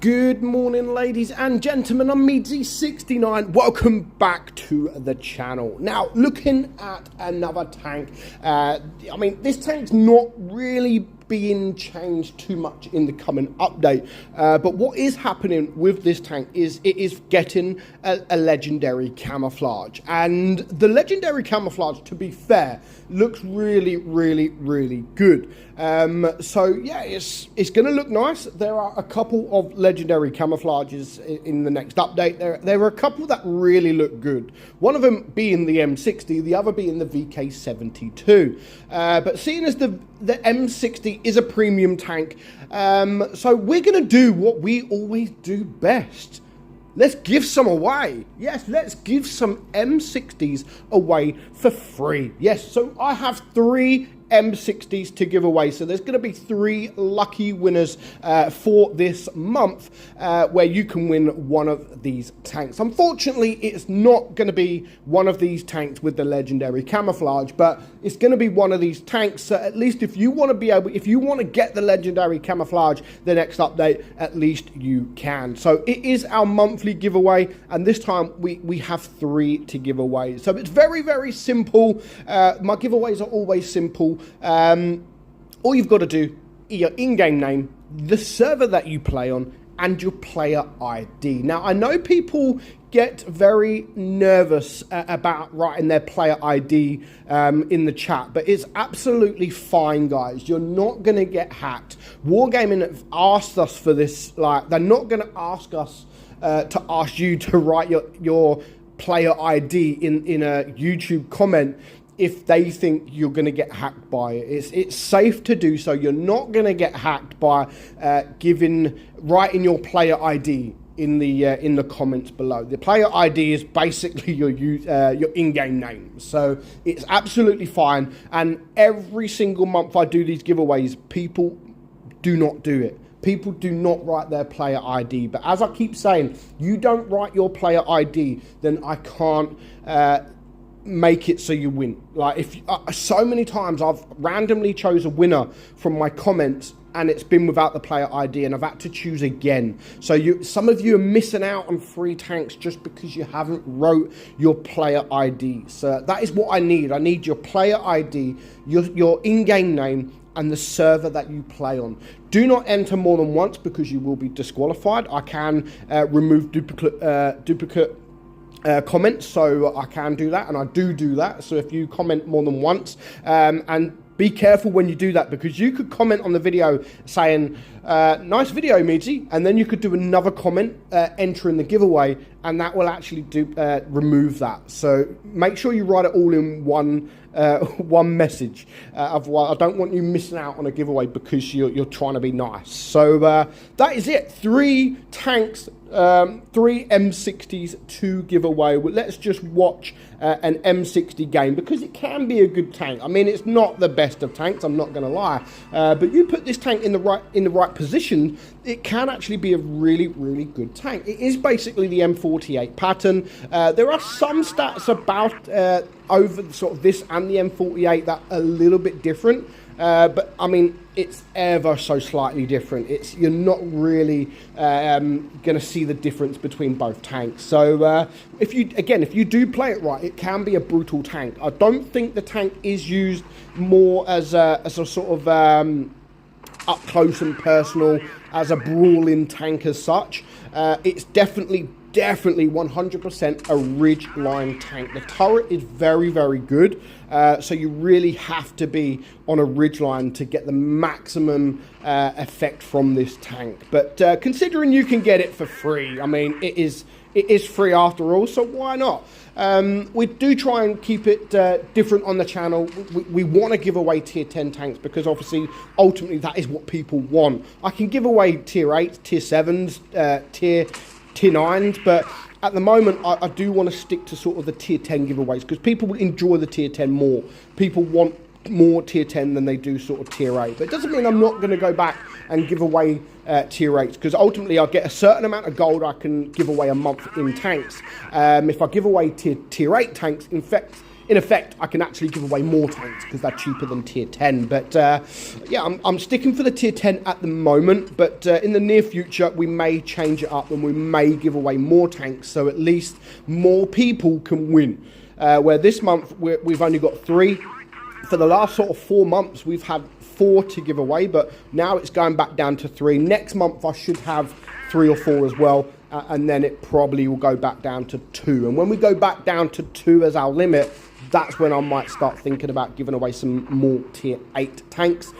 Good morning, ladies and gentlemen. I'm meadsyreplays. Welcome back to the channel. Now, looking at another tank. I mean, this tank's not really being changed too much in the coming update, but what is happening with this tank is it is getting a legendary camouflage, and the legendary camouflage, to be fair, looks really good. So yeah, it's going to look nice. There are a couple of legendary camouflages in the next update. There are a couple that really look good. One of them being the M60, the other being the VK72. But seeing as the M60 is a premium tank, so we're going to do what we always do best. Let's give some away. Yes, let's give some M60s away for free. Yes, so I have 3 M60s to give away. So there's going to be 3 lucky winners for this month where you can win one of these tanks. Unfortunately, it's not going to be one of these tanks with the legendary camouflage, but it's going to be one of these tanks. So at least if you want to get the legendary camouflage the next update, at least you can. So it is our monthly giveaway, and this time we have 3 to give away. So it's very simple. My giveaways are always simple. All you've got to do, your in-game name, the server that you play on, and your player ID. Now, I know people get very nervous about writing their player ID in the chat, but it's absolutely fine, guys. You're not going to get hacked. Wargaming have asked us for this. Like, they're not going to ask us to ask you to write your player ID in a YouTube comment if they think you're going to get hacked by it. It's safe to do so. You're not going to get hacked by writing your player ID in the comments below. The player ID is basically your in-game name, so it's absolutely fine. And every single month I do these giveaways, people do not do it. People do not write their player ID. But as I keep saying, you don't write your player ID, then I can't make it so you win. Like, if so many times I've randomly chose a winner from my comments and it's been without the player ID, and I've had to choose again. So some of you are missing out on free tanks just because you haven't wrote your player ID. So that is what I need. I need your player ID, your in-game name, and the server that you play on. Do not enter more than once because you will be disqualified. I can remove duplicate comments, so I can do that, and I do that. So if you comment more than once, and be careful when you do that, because you could comment on the video saying nice video, Meadsy, and then you could do another comment entering the giveaway, and that will actually remove that. So make sure you write it all in one message. Otherwise, I don't want you missing out on a giveaway because you're trying to be nice. So that is it. 3 tanks, 3 M60s to give away. Well, let's just watch an M60 game, because it can be a good tank. I mean, it's not the best of tanks, I'm not going to lie, but you put this tank in the right position, it can actually be a really good tank. It is basically the M48 pattern. There are some stats about over sort of this and the M48 that are a little bit different, but I mean, it's ever so slightly different. You're not really going to see the difference between both tanks. So if you do play it right, it can be a brutal tank. I don't think the tank is used more as a sort of up close and personal, as a brawling tank as such. It's definitely 100% a ridge line tank. The turret is very good, so you really have to be on a ridge line to get the maximum effect from this tank. But considering you can get it for free, I mean, it is free after all, so why not? We do try and keep it different on the channel. We want to give away tier 10 tanks because obviously, ultimately, that is what people want. I can give away tier 8s, tier 7s, tier 9s, but at the moment I do want to stick to sort of the tier 10 giveaways, because people will enjoy the tier 10 more. People want more tier 10 than they do sort of tier 8, but it doesn't mean I'm not going to go back and give away tier 8s, because ultimately I'll get a certain amount of gold I can give away a month in tanks. If I give away tier 8 tanks, in fact, in effect, I can actually give away more tanks because they're cheaper than tier 10. But yeah, I'm sticking for the tier 10 at the moment, but in the near future, we may change it up and we may give away more tanks, so at least more people can win. Where this month, we've only got 3. For the last sort of 4 months, we've had 4 to give away, but now it's going back down to 3. Next month, I should have 3 or 4 as well, and then it probably will go back down to 2. And when we go back down to 2 as our limit, that's when I might start thinking about giving away some more tier 8 tanks,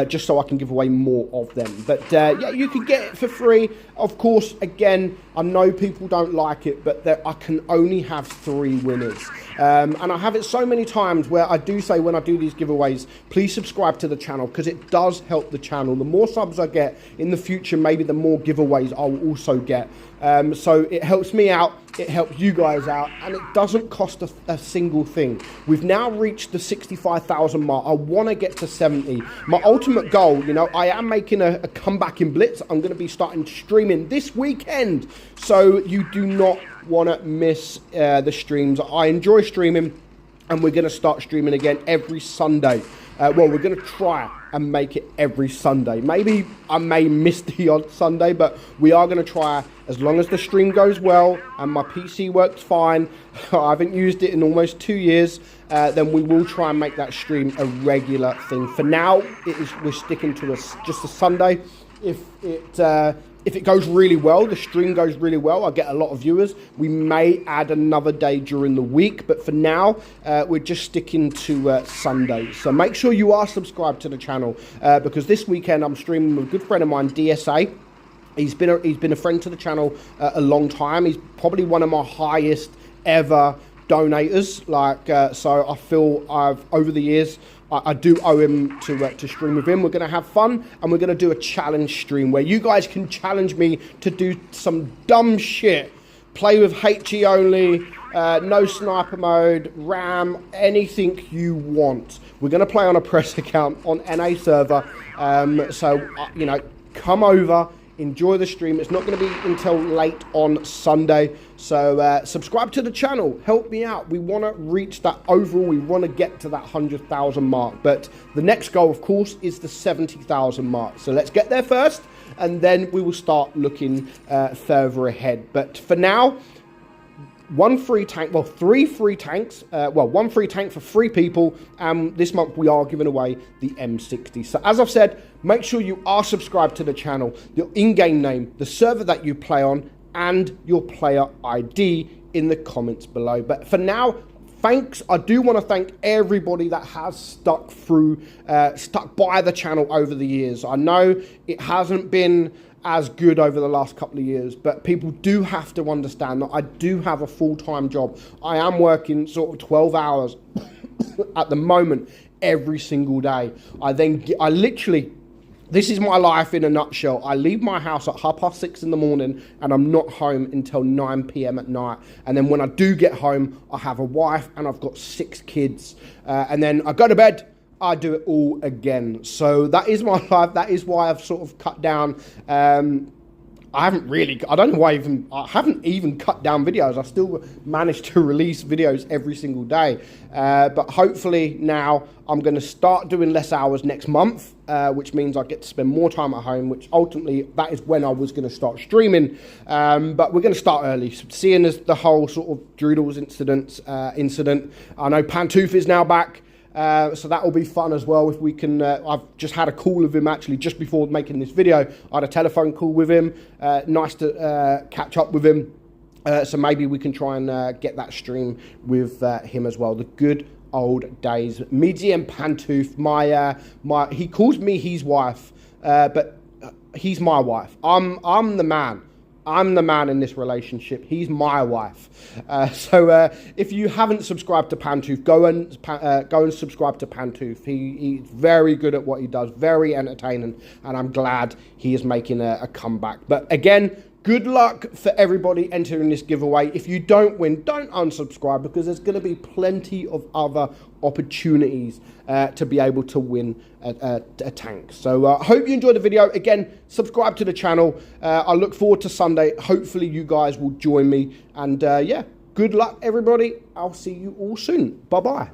just so I can give away more of them. But yeah, you can get it for free. Of course, again, I know people don't like it, but I can only have 3 winners. And I have it so many times where I do say when I do these giveaways, please subscribe to the channel because it does help the channel. The more subs I get in the future, maybe the more giveaways I will also get. So it helps me out, it helps you guys out, and it doesn't cost a single thing. We've now reached the 65,000 mark. I want to get to 70. My ultimate goal, you know, I am making a comeback in Blitz. I'm going to be starting streaming this weekend, so you do not want to miss the streams. I enjoy streaming, and we're going to start streaming again every Sunday. Well, we're going to try and make it every Sunday. Maybe I may miss the odd Sunday, but we are going to try as long as the stream goes well and my PC works fine. I haven't used it in almost 2 years. Then we will try and make that stream a regular thing. For now, we're sticking to just a Sunday. If it goes really well, the stream goes really well, I get a lot of viewers, we may add another day during the week. But for now, we're just sticking to Sundays. So make sure you are subscribed to the channel because this weekend I'm streaming with a good friend of mine, DSA. He's been a friend to the channel a long time. He's probably one of my highest ever donators. So I feel over the years, I do owe him to stream with him. We're going to have fun, and we're going to do a challenge stream where you guys can challenge me to do some dumb shit. Play with HE only, no sniper mode, RAM, anything you want. We're going to play on a press account on NA server. You know, come over, enjoy the stream. It's not going to be until late on Sunday. So subscribe to the channel, help me out. We want to reach that overall, we want to get to that 100,000 mark. But the next goal, of course, is the 70,000 mark. So let's get there first, and then we will start looking further ahead. But for now, 1 free tank, well, 3 free tanks, 1 free tank for 3 people. This month we are giving away the M60. So as I've said, make sure you are subscribed to the channel, your in-game name, the server that you play on, and your player ID in the comments below. But for now, thanks. I do want to thank everybody that has stuck by the channel over the years. I know it hasn't been as good over the last couple of years, but people do have to understand that I do have a full-time job. I am working sort of 12 hours at the moment every single day. I literally, this is my life in a nutshell. I leave my house at 6:30 in the morning and I'm not home until 9 p.m. at night. And then when I do get home, I have a wife and I've got 6 kids. And then I go to bed, I do it all again. So that is my life. That is why I've sort of cut down. I haven't even cut down videos. I still managed to release videos every single day. But hopefully now I'm going to start doing less hours next month, which means I get to spend more time at home, which ultimately that is when I was going to start streaming. But we're going to start early. Seeing as the whole sort of Droodles incident, I know Pantooth is now back. So that will be fun as well if we can. I've just had a call with him actually just before making this video. I had a telephone call with him. Nice to catch up with him. So maybe we can try and get that stream with him as well. The good old days. Meadsy and Pantooth. He calls me his wife, but he's my wife. I'm the man. I'm the man in this relationship. He's my wife. So if you haven't subscribed to Pantooth, go and subscribe to Pantooth. He's very good at what he does, very entertaining, and I'm glad he is making a comeback. But again, good luck for everybody entering this giveaway. If you don't win, don't unsubscribe because there's going to be plenty of other opportunities to be able to win a tank. So I hope you enjoyed the video. Again, subscribe to the channel. I look forward to Sunday. Hopefully you guys will join me. And yeah, good luck, everybody. I'll see you all soon. Bye-bye.